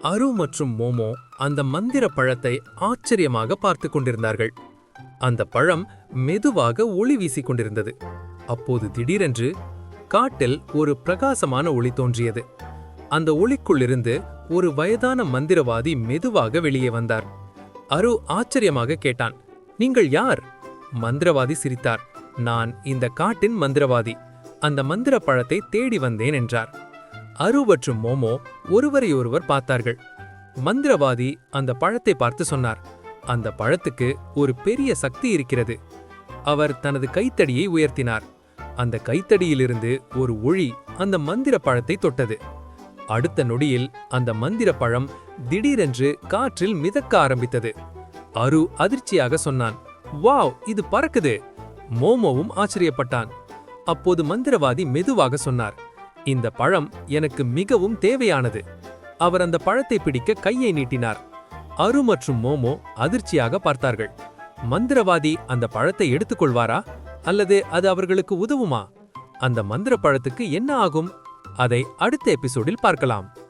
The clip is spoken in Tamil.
அரு மற்றும் மோமோ அந்த மந்திர பழத்தை ஆச்சரியமாக பார்த்து கொண்டிருந்தார்கள். அந்த பழம் மெதுவாக ஒளி வீசிக் கொண்டிருந்தது. அப்போது திடீரென்று காட்டில் ஒரு பிரகாசமான ஒளி தோன்றியது. அந்த ஒளிக்குள்ளிருந்து ஒரு வயதான மந்திரவாதி மெதுவாக வெளியே வந்தார். அரு ஆச்சரியமாக கேட்டான், நீங்கள் யார்? மந்திரவாதி சிரித்தார். நான் இந்த காட்டின் மந்திரவாதி. அந்த மந்திர பழத்தை தேடி வந்தேன் என்றார். அரு மற்றும் மோமோ ஒருவரையொருவர் பார்த்தார்கள். மந்திரவாதி அந்த பழத்தை பார்த்து சொன்னார், அந்த பழத்துக்கு ஒரு பெரிய சக்தி இருக்கிறது. அவர் தனது கைத்தடியை உயர்த்தினார். அந்த கைத்தடியிலிருந்து ஒரு ஒளி அந்த மந்திர பழத்தை தொட்டது. அடுத்த நொடியில் அந்த மந்திர பழம் திடீரென்று காற்றில் மிதக்க ஆரம்பித்தது. அரு அதிர்ச்சியாக சொன்னான், வாவ், இது பறக்குது! மோமோவும் ஆச்சரியப்பட்டான். அப்போது மந்திரவாதி மெதுவாக சொன்னார், இந்த பழம் எனக்கு மிகவும் தேவையானது. அவர் அந்த பழத்தை பிடிக்க கையை நீட்டினார். அரு மற்றும் மோமோ அதிர்ச்சியாக பார்த்தார்கள். மந்திரவாதி அந்த பழத்தை எடுத்துக்கொள்வாரா அல்லது அது அவர்களுக்கு உதவுமா? அந்த மந்திர பழத்துக்கு என்ன ஆகும்? அதை அடுத்த எபிசோடில் பார்க்கலாம்.